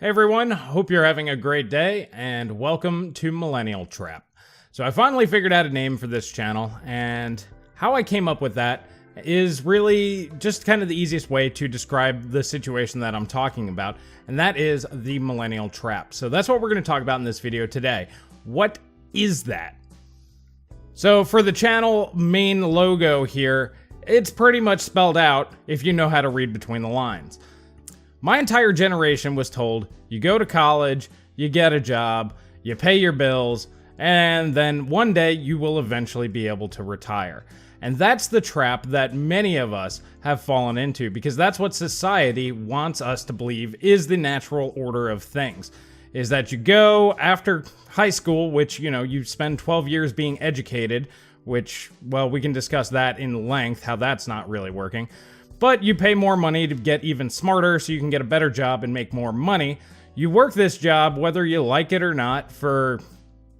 Hey everyone, hope you're having a great day, and welcome to Millennial Trap. So I finally figured out a name for this channel, and how I came up with that is really just kind of the easiest way to describe the situation that I'm talking about, and that is the Millennial Trap. So that's what we're going to talk about in this video today. What is that? So for the channel main logo here, it's pretty much spelled out if you know how to read between the lines. My entire generation was told, you go to college, you get a job, you pay your bills, and then one day you will eventually be able to retire. And that's the trap that many of us have fallen into, because that's what society wants us to believe is the natural order of things. Is that you go after high school, which, you spend 12 years being educated, which, well, we can discuss that in length, how that's not really working. But you pay more money to get even smarter so you can get a better job and make more money. You work this job, whether you like it or not, for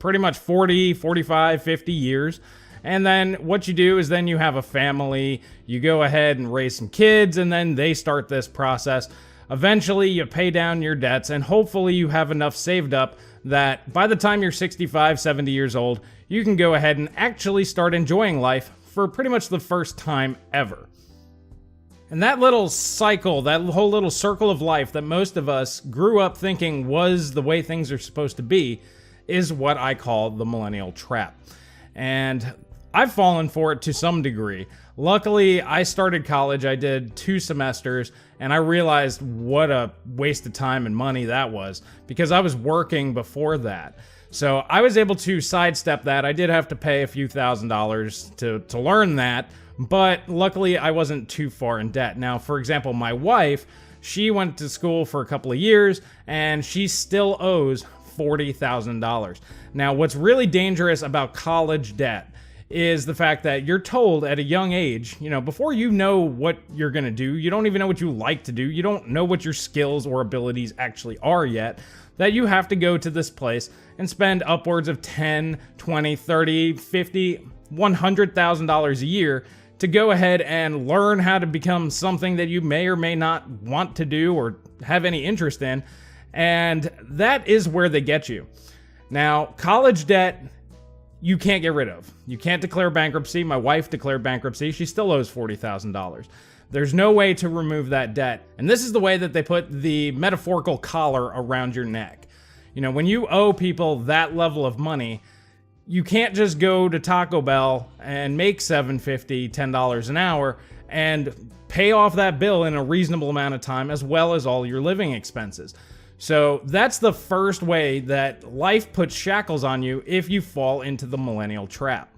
pretty much 40, 45, 50 years. And then what you do is then you have a family, you go ahead and raise some kids, and then they start this process. Eventually, you pay down your debts, and hopefully you have enough saved up that by the time you're 65, 70 years old, you can go ahead and actually start enjoying life for pretty much the first time ever. And that little cycle, that whole little circle of life that most of us grew up thinking was the way things are supposed to be, is what I call the Millennial Trap. And I've fallen for it to some degree. Luckily, I started college, I did 2 semesters, and I realized what a waste of time and money that was, because I was working before that. So I was able to sidestep that. I did have to pay a few $1,000s to learn that, but luckily I wasn't too far in debt. Now, for example, my wife, she went to school for a couple of years, and she still owes $40,000. Now, what's really dangerous about college debt is the fact that you're told at a young age, before you know what you're gonna do, you don't even know what you like to do, you don't know what your skills or abilities actually are yet, that you have to go to this place and spend upwards of $10, $20, $30, $50, $100,000 a year to go ahead and learn how to become something that you may or may not want to do or have any interest in. And that is where they get you. Now, college debt, you can't get rid of. You can't declare bankruptcy. My wife declared bankruptcy. She still owes $40,000. There's no way to remove that debt. And this is the way that they put the metaphorical collar around your neck. When you owe people that level of money, you can't just go to Taco Bell and make $7.50, $10 an hour and pay off that bill in a reasonable amount of time, as well as all your living expenses. So that's the first way that life puts shackles on you if you fall into the Millennial Trap.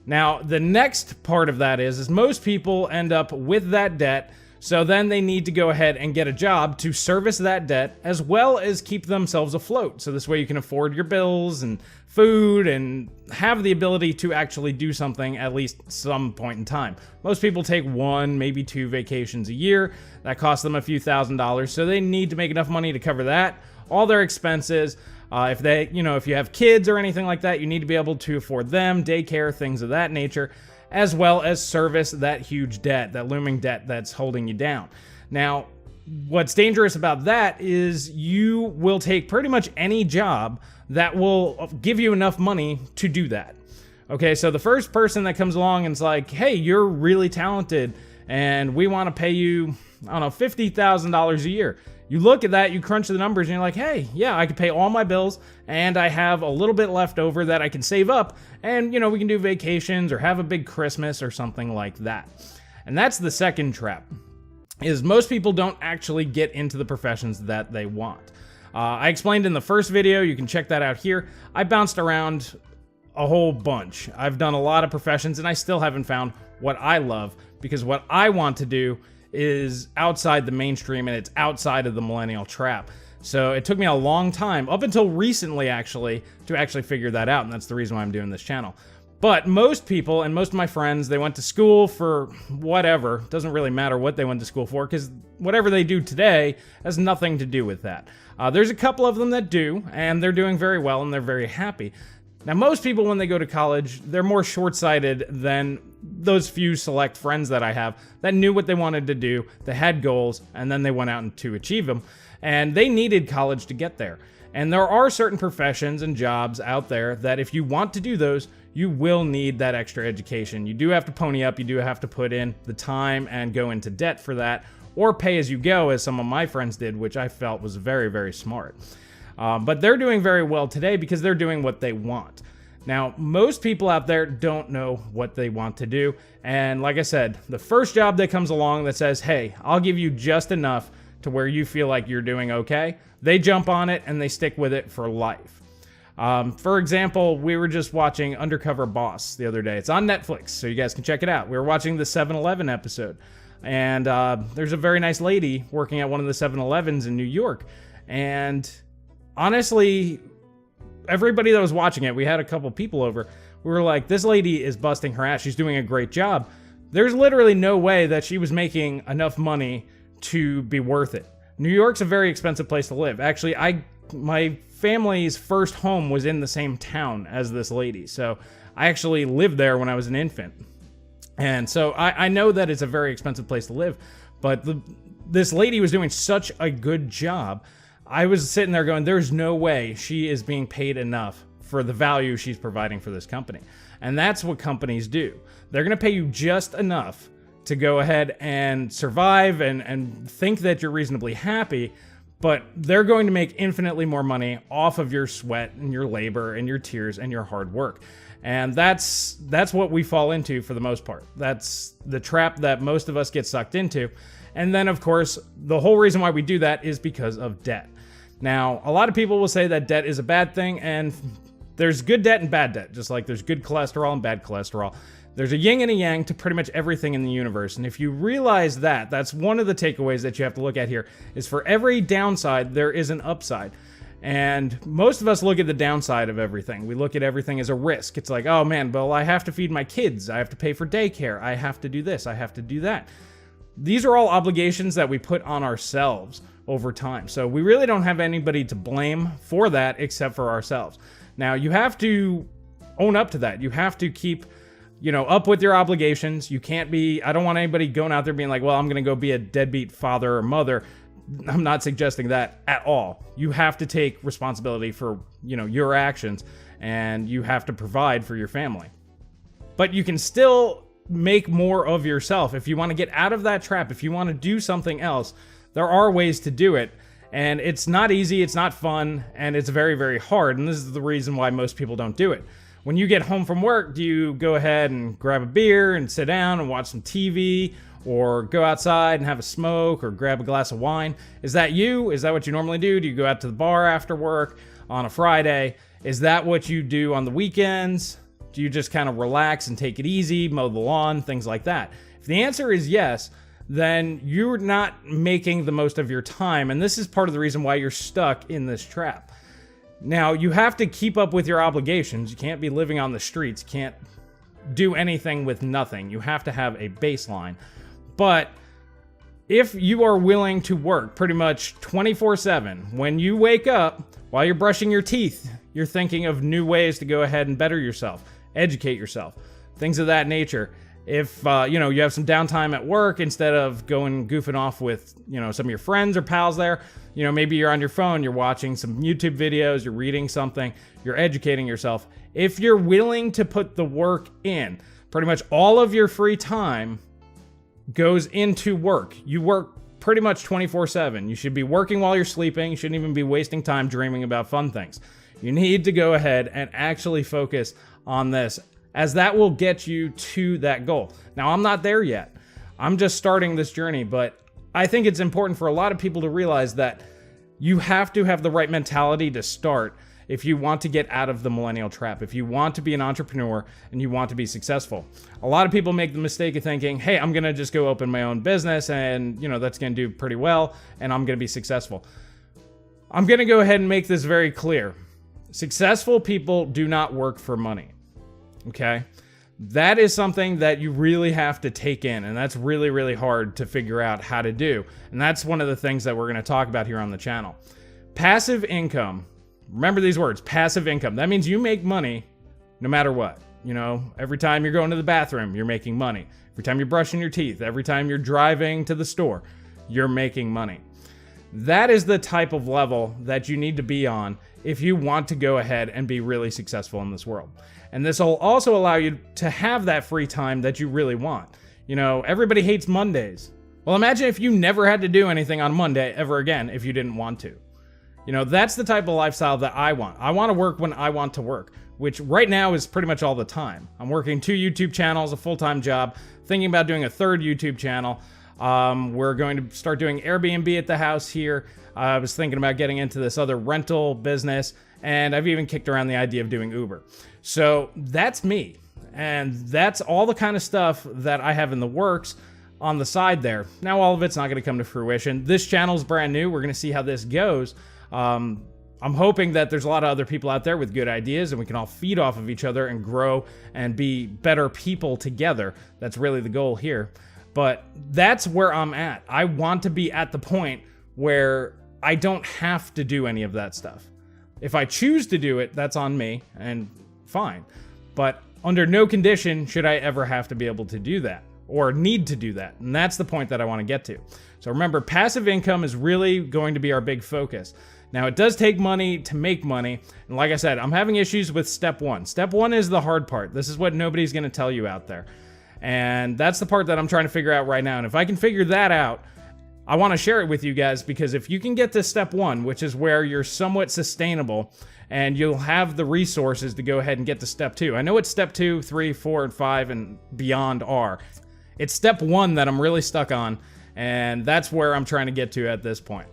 Now, the next part of that is most people end up with that debt, so then they need to go ahead and get a job to service that debt, as well as keep themselves afloat. So this way you can afford your bills and food and have the ability to actually do something at least some point in time. Most people take 1, maybe 2 vacations a year. That costs them a few $1,000s, so they need to make enough money to cover that, all their expenses. If you have kids or anything like that, you need to be able to afford them, daycare, things of that nature, as well as service that huge debt, that looming debt that's holding you down. Now, what's dangerous about that is you will take pretty much any job that will give you enough money to do that. Okay, so the first person that comes along and is like, hey, you're really talented and we want to pay you, $50,000 a year. You look at that, you crunch the numbers, and you're like, hey, yeah, I can pay all my bills, and I have a little bit left over that I can save up, and, we can do vacations or have a big Christmas or something like that. And that's the second trap, is most people don't actually get into the professions that they want. I explained in the first video, you can check that out here. I bounced around a whole bunch. I've done a lot of professions, and I still haven't found what I love, because what I want to do is outside the mainstream, and it's outside of the Millennial Trap. So it took me a long time, up until recently actually, to actually figure that out, and that's the reason why I'm doing this channel. But most people, and most of my friends, they went to school for whatever. Doesn't really matter what they went to school for, because whatever they do today has nothing to do with that. There's a couple of them that do, and they're doing very well, and they're very happy. Now, most people, when they go to college, they're more short-sighted than those few select friends that I have that knew what they wanted to do, they had goals, and then they went out to achieve them. and they needed college to get there. And there are certain professions and jobs out there that if you want to do those, you will need that extra education. You do have to pony up, you do have to put in the time and go into debt for that, or pay as you go, as some of my friends did, which I felt was very, very smart. But they're doing very well today because they're doing what they want. Now, most people out there don't know what they want to do. And like I said, the first job that comes along that says, hey, I'll give you just enough to where you feel like you're doing okay, they jump on it and they stick with it for life. For example, we were just watching Undercover Boss the other day. It's on Netflix, so you guys can check it out. We were watching the 7-Eleven episode. And there's a very nice lady working at one of the 7-Elevens in New York. And honestly, everybody that was watching it, we had a couple people over, we were like, this lady is busting her ass. She's doing a great job. There's literally no way that she was making enough money to be worth it. New York's a very expensive place to live. Actually, my family's first home was in the same town as this lady. So I actually lived there when I was an infant. And so I know that it's a very expensive place to live, but this lady was doing such a good job. I was sitting there going, there's no way she is being paid enough for the value she's providing for this company. And that's what companies do. They're going to pay you just enough to go ahead and survive and think that you're reasonably happy, but they're going to make infinitely more money off of your sweat and your labor and your tears and your hard work. And that's what we fall into for the most part. That's the trap that most of us get sucked into. And then, of course, the whole reason why we do that is because of debt. Now, a lot of people will say that debt is a bad thing, and there's good debt and bad debt, just like there's good cholesterol and bad cholesterol. There's a yin and a yang to pretty much everything in the universe. And if you realize that, that's one of the takeaways that you have to look at here, is for every downside, there is an upside. And most of us look at the downside of everything. We look at everything as a risk. It's like, oh man, well, I have to feed my kids. I have to pay for daycare. I have to do this. I have to do that. These are all obligations that we put on ourselves over time. So we really don't have anybody to blame for that except for ourselves. Now, you have to own up to that. You have to keep, up with your obligations. You can't be, I don't want anybody going out there being like, well, I'm going to go be a deadbeat father or mother. I'm not suggesting that at all. You have to take responsibility for, your actions, and you have to provide for your family. But you can still make more of yourself. If you want to get out of that trap, if you want to do something else, there are ways to do it. And it's not easy, it's not fun, and it's very, very hard. And this is the reason why most people don't do it. When you get home from work, do you go ahead and grab a beer and sit down and watch some TV? Or go outside and have a smoke, or grab a glass of wine? Is that you? Is that what you normally do? Do you go out to the bar after work on a Friday? Is that what you do on the weekends? Do you just kind of relax and take it easy, mow the lawn, things like that? If the answer is yes, then you're not making the most of your time, and this is part of the reason why you're stuck in this trap. Now, you have to keep up with your obligations. You can't be living on the streets. You can't do anything with nothing. You have to have a baseline. But if you are willing to work pretty much 24/7, when you wake up, while you're brushing your teeth, you're thinking of new ways to go ahead and better yourself, educate yourself, things of that nature. If, you have some downtime at work, instead of goofing off with, some of your friends or pals there, maybe you're on your phone, you're watching some YouTube videos, you're reading something, you're educating yourself. If you're willing to put the work in, pretty much all of your free time goes into work. You work pretty much 24/7. You should be working while you're sleeping. You shouldn't even be wasting time dreaming about fun things. You need to go ahead and actually focus on this, as that will get you to that goal. Now, I'm not there yet. I'm just starting this journey, but I think it's important for a lot of people to realize that you have to have the right mentality to start if you want to get out of the millennial trap, if you want to be an entrepreneur and you want to be successful. A lot of people make the mistake of thinking, hey, I'm going to just go open my own business and, that's going to do pretty well and I'm going to be successful. I'm going to go ahead and make this very clear. Successful people do not work for money. Okay? That is something that you really have to take in, and that's really, really hard to figure out how to do. And that's one of the things that we're going to talk about here on the channel. Passive income. Remember these words, passive income. That means you make money no matter what. Every time you're going to the bathroom, you're making money. Every time you're brushing your teeth, every time you're driving to the store, you're making money. That is the type of level that you need to be on if you want to go ahead and be really successful in this world. And this will also allow you to have that free time that you really want. You know, everybody hates Mondays. Well, imagine if you never had to do anything on Monday ever again if you didn't want to. You know, that's the type of lifestyle that I want. I want to work when I want to work, which right now is pretty much all the time. I'm working 2 YouTube channels, a full-time job, thinking about doing a 3rd YouTube channel. We're going to start doing Airbnb at the house here. I was thinking about getting into this other rental business, and I've even kicked around the idea of doing Uber. So that's me, and that's all the kind of stuff that I have in the works on the side there. Now, all of it's not going to come to fruition. This channel's brand new. We're going to see how this goes. I'm hoping that there's a lot of other people out there with good ideas and we can all feed off of each other and grow and be better people together. That's really the goal here. But that's where I'm at. I want to be at the point where I don't have to do any of that stuff. If I choose to do it, that's on me, and fine. But under no condition should I ever have to be able to do that or need to do that. And that's the point that I want to get to. So remember, passive income is really going to be our big focus. Now, it does take money to make money. And like I said, I'm having issues with step 1. Step 1 is the hard part. This is what nobody's going to tell you out there. And that's the part that I'm trying to figure out right now. And if I can figure that out, I want to share it with you guys, because if you can get to step 1, which is where you're somewhat sustainable and you'll have the resources to go ahead and get to step 2. I know what step 2, 3, 4, and 5 and beyond are. It's step 1 that I'm really stuck on, and that's where I'm trying to get to at this point.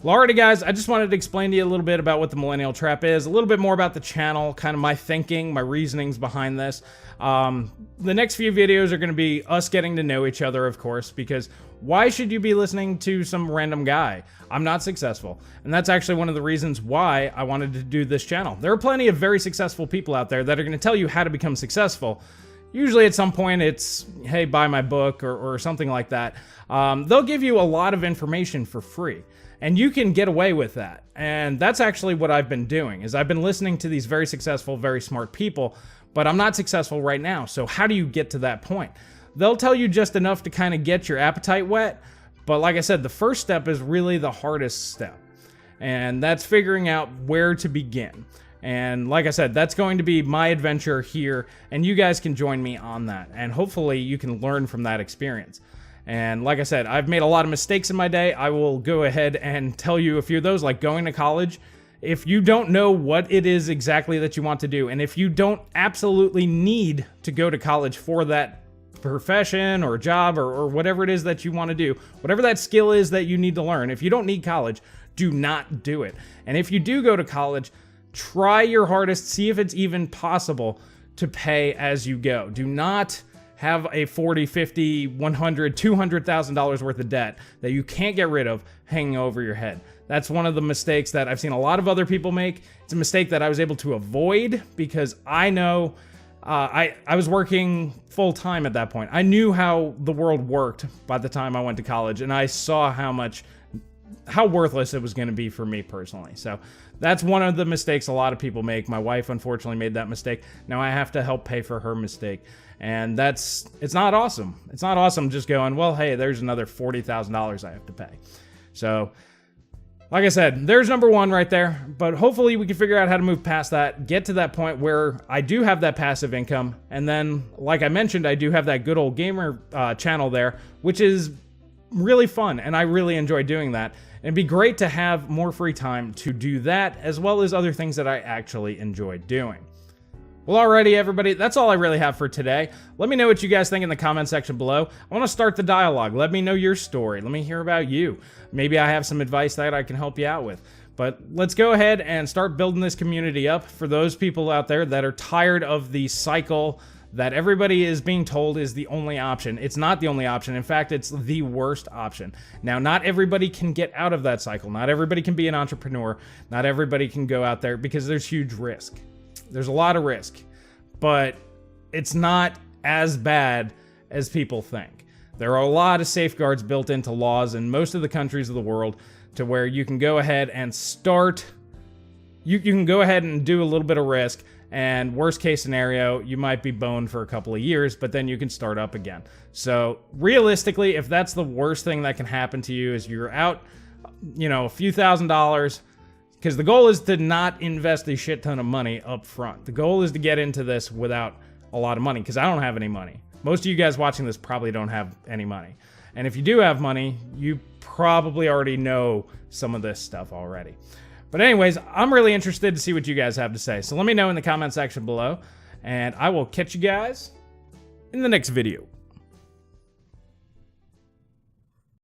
Well, alrighty guys, I just wanted to explain to you a little bit about what the Millennial Trap is, a little bit more about the channel, kind of my thinking, my reasonings behind this. The next few videos are going to be us getting to know each other, of course, because why should you be listening to some random guy? I'm not successful, and that's actually one of the reasons why I wanted to do this channel. There are plenty of very successful people out there that are going to tell you how to become successful. Usually at some point it's, hey, buy my book or something like that. They'll give you a lot of information for free. And you can get away with that. And that's actually what I've been doing, is I've been listening to these very successful, very smart people, but I'm not successful right now. So how do you get to that point? They'll tell you just enough to kind of get your appetite wet. But like I said, the first step is really the hardest step. And that's figuring out where to begin. And like I said, that's going to be my adventure here, and you guys can join me on that. And hopefully you can learn from that experience. And like I said, I've made a lot of mistakes in my day. I will go ahead and tell you a few of those, like going to college. If you don't know what it is exactly that you want to do, and if you don't absolutely need to go to college for that profession or job or whatever it is that you want to do, whatever that skill is that you need to learn, if you don't need college, do not do it. And if you do go to college, try your hardest, see if it's even possible to pay as you go. Do not have a $40, $50, $100, $200,000 worth of debt that you can't get rid of hanging over your head. That's one of the mistakes that I've seen a lot of other people make. It's a mistake that I was able to avoid because I know I was working full time at that point. I knew how the world worked by the time I went to college, and I saw how worthless it was going to be for me personally. So that's one of the mistakes a lot of people make. My wife unfortunately made that mistake. Now I have to help pay for her mistake. And it's not awesome. It's not awesome just going, well, hey, there's another $40,000 I have to pay. So like I said, there's number 1 right there. But hopefully we can figure out how to move past that, get to that point where I do have that passive income. And then, like I mentioned, I do have that good old gamer channel there, which is really fun. And I really enjoy doing that. And it'd be great to have more free time to do that, as well as other things that I actually enjoy doing. Well, alrighty, everybody, that's all I really have for today. Let me know what you guys think in the comment section below. I want to start the dialogue. Let me know your story. Let me hear about you. Maybe I have some advice that I can help you out with. But let's go ahead and start building this community up for those people out there that are tired of the cycle that everybody is being told is the only option. It's not the only option. In fact, it's the worst option. Now, not everybody can get out of that cycle. Not everybody can be an entrepreneur. Not everybody can go out there because there's huge risk. There's a lot of risk, but it's not as bad as people think. There are a lot of safeguards built into laws in most of the countries of the world to where you can go ahead and you can go ahead and do a little bit of risk, and worst case scenario, you might be boned for a couple of years, but then you can start up again. So realistically, if that's the worst thing that can happen to you is you're out you know, a few $1,000s, because the goal is to not invest a shit ton of money up front. The goal is to get into this without a lot of money, because I don't have any money. Most of you guys watching this probably don't have any money. And if you do have money, you probably already know some of this stuff already. But anyways, I'm really interested to see what you guys have to say. So let me know in the comment section below, and I will catch you guys in the next video.